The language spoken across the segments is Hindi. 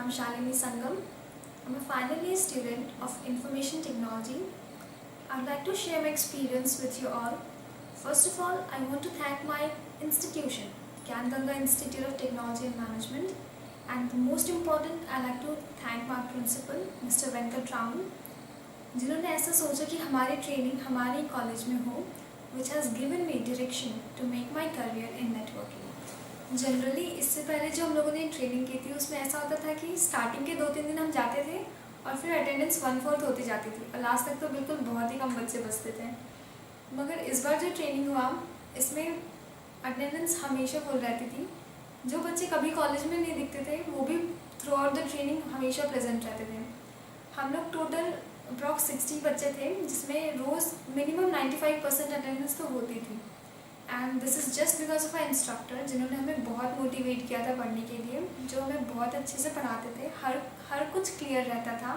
I'm Shalini Sangam. I'm a final year student of Information Technology. I'd like to share my experience with you all. First of all, I want to thank my institution, Gyan Ganga Institute of Technology and Management. And the most important, I'd like to thank my principal, Mr. Venkat Raman, जिन्होंने ऐसा सोचा कि हमारी ट्रेनिंग हमारे कॉलेज में हो, which has given me direction to make my career in networking. Generally इससे पहले जो हम लोगों ने ट्रेनिंग की थी उसमें ऐसा होता था कि स्टार्टिंग के 2-3 दिन हम जाते थे और फिर अटेंडेंस 1/4 होती जाती थी और लास्ट तक तो बिल्कुल बहुत ही कम बच्चे बचते थे। मगर इस बार जो ट्रेनिंग हुआ इसमें अटेंडेंस हमेशा फुल रहती थी। जो बच्चे कभी कॉलेज में नहीं दिखते थे वो भी थ्रू आउट द ट्रेनिंग हमेशा प्रेजेंट रहते थे। हम लोग टोटल अप्रॉक्स 60 बच्चे थे जिसमें रोज़ मिनिमम 95% अटेंडेंस तो होती थी। And this is just because of our instructor जिन्होंने हमें बहुत मोटिवेट किया था पढ़ने के लिए, जो हमें बहुत अच्छे से पढ़ाते थे। हर कुछ क्लियर रहता था,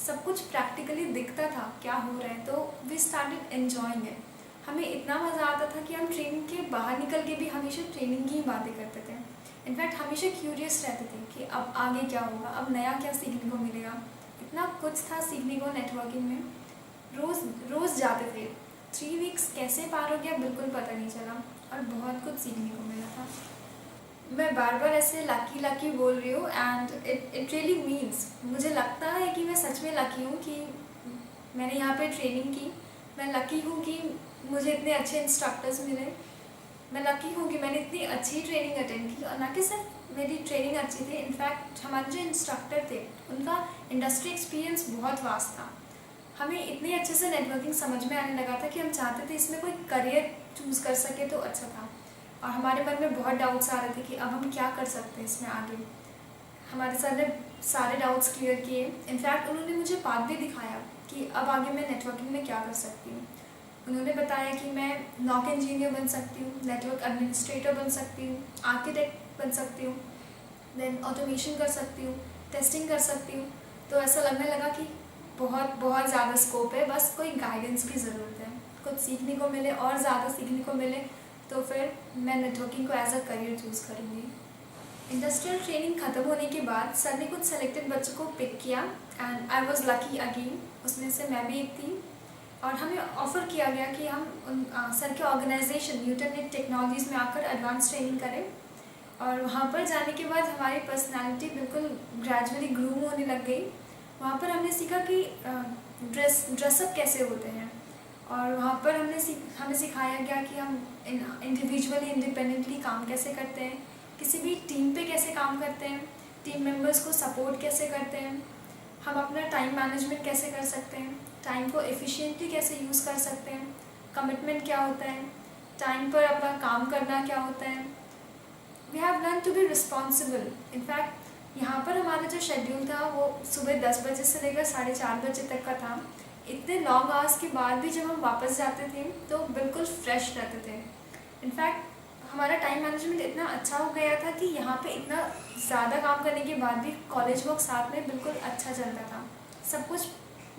सब कुछ प्रैक्टिकली दिखता था क्या हो रहा है, तो वी स्टार्टेड एन्जॉइंग इट। हमें इतना मज़ा आता था कि हम ट्रेनिंग के बाहर निकल के भी हमेशा ट्रेनिंग की ही बातें करते थे। इनफैक्ट हमेशा क्यूरियस रहते थे कि अब आगे क्या होगा, अब नया क्या सीखने को मिलेगा। इतना कुछ था सीखने को नेटवर्किंग में। रोज़ जाते थे। 3 वीक्स कैसे पार हो गया बिल्कुल पता नहीं चला और बहुत कुछ सीखने को मिला था। मैं बार बार ऐसे लकी बोल रही हूँ एंड इट रियली मीन्स, मुझे लगता है कि मैं सच में लकी हूँ कि मैंने यहाँ पे ट्रेनिंग की। मैं लकी हूँ कि मुझे इतने अच्छे इंस्ट्रक्टर्स मिले। मैं लकी हूँ कि मैंने इतनी अच्छी ट्रेनिंग अटेंड की और ना कि सिर्फ मेरी ट्रेनिंग अच्छी थी, इनफैक्ट हमारे जो इंस्ट्रक्टर थे उनका इंडस्ट्री एक्सपीरियंस बहुत वास्ट था। हमें इतने अच्छे से नेटवर्किंग समझ में आने लगा था कि हम चाहते थे इसमें कोई करियर चूज़ कर सके तो अच्छा था। और हमारे मन में बहुत डाउट्स आ रहे थे कि अब हम क्या कर सकते हैं इसमें आगे। हमारे सर ने सारे डाउट्स क्लियर किए। इनफैक्ट उन्होंने मुझे पाथ भी दिखाया कि अब आगे मैं नेटवर्किंग में क्या कर सकती हूँ। उन्होंने बताया कि मैं नॉक इंजीनियर बन सकती हूँ, नेटवर्क एडमिनिस्ट्रेटर बन सकती हूँ, आर्किटेक्ट बन सकती हूँ, देन ऑटोमेशन कर सकती हूँ, टेस्टिंग कर सकती हूँ। तो ऐसा लगने लगा कि बहुत ज़्यादा स्कोप है, बस कोई गाइडेंस की ज़रूरत है। कुछ सीखने को मिले और ज़्यादा सीखने को मिले तो फिर मैं नेटवर्किंग को एज अ करियर चूज़ करूँगी। इंडस्ट्रियल ट्रेनिंग ख़त्म होने के बाद सर ने कुछ सेलेक्टेड बच्चों को पिक किया and I was lucky again, उसमें से मैं भी एक थी। और हमें ऑफ़र किया गया कि हम सर के ऑर्गेनाइजेशन न्यूटन टेक्नोलॉजीज़ में आकर एडवांस ट्रेनिंग करें। और वहाँ पर जाने के बाद हमारी पर्सनैलिटी बिल्कुल ग्रेजुअली ग्रूम होने लग गई। वहाँ पर हमने सीखा कि ड्रेसअप कैसे होते हैं और वहाँ पर हमें सिखाया गया कि हम इंडिविजुअली इंडिपेंडेंटली काम कैसे करते हैं, किसी भी टीम पे कैसे काम करते हैं, टीम मेंबर्स को सपोर्ट कैसे करते हैं, हम अपना टाइम मैनेजमेंट कैसे कर सकते हैं, टाइम को एफिशिएंटली कैसे यूज़ कर सकते हैं, कमिटमेंट क्या होता है, टाइम पर अपना काम करना क्या होता है। We have learn to be responsible. In fact यहाँ पर हमारा जो शेड्यूल था वो सुबह 10 बजे से लेकर 4:30 बजे तक का था। इतने लॉन्ग आवर्स के बाद भी जब हम वापस जाते थे तो बिल्कुल फ्रेश रहते थे। इनफैक्ट हमारा टाइम मैनेजमेंट इतना अच्छा हो गया था कि यहाँ पे इतना ज़्यादा काम करने के बाद भी कॉलेज वर्क साथ में बिल्कुल अच्छा चलता था। सब कुछ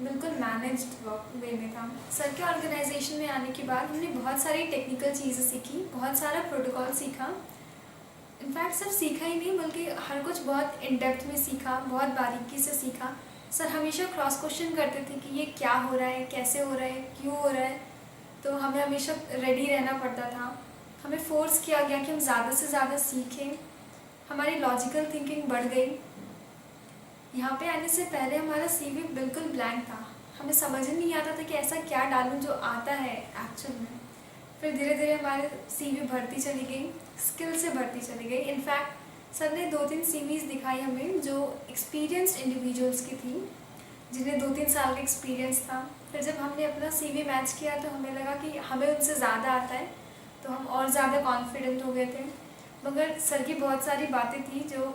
बिल्कुल मैनेज्ड वर्क वे में था। सर के ऑर्गेनाइजेशन में आने के बाद हमने बहुत सारी टेक्निकल चीज़ें सीखी, बहुत सारा प्रोटोकॉल सीखा। इनफैक्ट सिर्फ सीखा ही नहीं बल्कि हर कुछ बहुत इन डेप्थ में सीखा, बहुत बारीकी से सीखा। सर हमेशा क्रॉस क्वेश्चन करते थे कि ये क्या हो रहा है, कैसे हो रहा है, क्यों हो रहा है, तो हमें हमेशा रेडी रहना पड़ता था। हमें फोर्स किया गया कि हम ज़्यादा से ज़्यादा सीखें। हमारी लॉजिकल थिंकिंग बढ़ गई। यहाँ पे आने से पहले हमारा सीवी बिल्कुल ब्लैंक था। हमें समझ ही नहीं आता था कि ऐसा क्या डालूं जो आता है एक्चुअल में। फिर धीरे धीरे हमारे सीवी भरती चली गई, स्किल से भरती चली गई। इनफैक्ट सर ने 2-3 सीवीज दिखाई हमें जो एक्सपीरियंस्ड इंडिविजुअल्स की थी, जिन्हें 2-3 साल का एक्सपीरियंस था। फिर जब हमने अपना सीवी मैच किया तो हमें लगा कि हमें उनसे ज़्यादा आता है, तो हम और ज़्यादा कॉन्फिडेंट हो गए थे। मगर सर की बहुत सारी बातें थी जो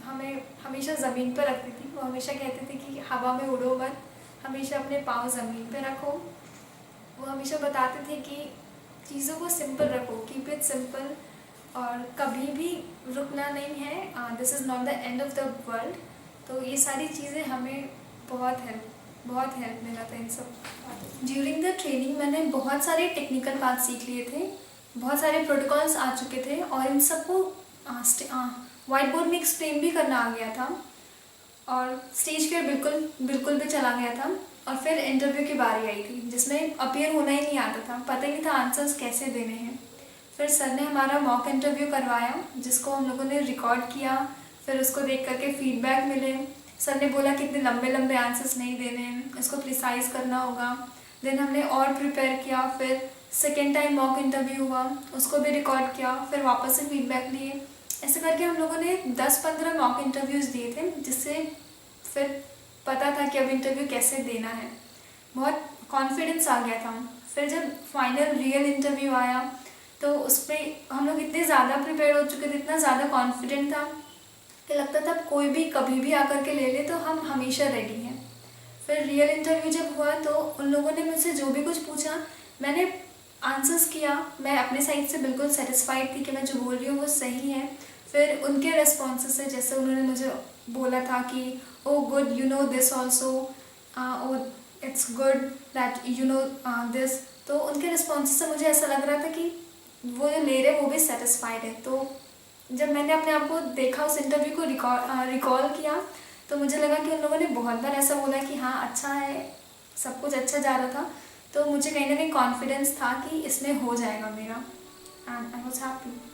हमें हमेशा ज़मीन पर रखती थी। वो हमेशा कहते थे कि हवा में उड़ो मत, हमेशा अपने पाँव ज़मीन पर रखो। वो हमेशा बताते थे कि चीज़ों को सिंपल रखो, कीप इट सिंपल, और कभी भी रुकना नहीं है, this is not the end of the world. तो ये सारी चीज़ें हमें बहुत हेल्प मिला था इन सब। ड्यूरिंग द ट्रेनिंग मैंने बहुत सारे टेक्निकल बात सीख लिए थे, बहुत सारे प्रोटोकॉल्स आ चुके थे और इन सबको वाइट बोर्ड में एक्सप्लेन भी करना आ गया था। और स्टेज फियर बिल्कुल भी चला गया था। और फिर इंटरव्यू की बारी आई थी जिसमें अपीयर होना ही नहीं आता था, पता ही नहीं था आंसर्स कैसे देने हैं। फिर सर ने हमारा मॉक इंटरव्यू करवाया जिसको हम लोगों ने रिकॉर्ड किया। फिर उसको देख करके फीडबैक मिले। सर ने बोला कि इतने लंबे लंबे आंसर्स नहीं देने, इसको प्रिसाइज करना होगा। देन हमने और प्रिपेयर किया। फिर सेकेंड टाइम मॉक इंटरव्यू हुआ, उसको भी रिकॉर्ड किया। फिर वापस से फीडबैक लिए। ऐसे करके हम लोगों ने 10-15 मॉक इंटरव्यूज़ दिए थे, जिससे फिर पता था कि अब इंटरव्यू कैसे देना है। बहुत कॉन्फिडेंस आ गया था। फिर जब फाइनल रियल इंटरव्यू आया तो उस पर हम लोग इतने ज़्यादा प्रिपेयर हो चुके थे, इतना ज़्यादा कॉन्फिडेंट था कि लगता था कोई भी कभी भी आकर के ले ले तो हम हमेशा रेडी हैं। फिर रियल इंटरव्यू जब हुआ तो उन लोगों ने मुझसे जो भी कुछ पूछा मैंने आंसर्स किया। मैं अपने साइड से बिल्कुल सेटिस्फाइड थी कि मैं जो बोल रही हूँ वो सही है। फिर उनके रेस्पॉन्सेस से, जैसे उन्होंने मुझे बोला था कि oh good you know this also, oh it's good that you know this, तो उनके रिस्पॉन्सेस से मुझे ऐसा लग रहा था कि वो जो ले रहे वो भी सेटिस्फाइड है। तो जब मैंने अपने आप को देखा, उस इंटरव्यू को रिकॉल किया, तो मुझे लगा कि उन लोगों ने बहुत बार ऐसा बोला कि हाँ अच्छा है, सब कुछ अच्छा जा रहा था। तो मुझे कहीं ना कहीं कॉन्फिडेंस था कि इसमें हो जाएगा मेरा, एंड आई वॉज हैप्पी।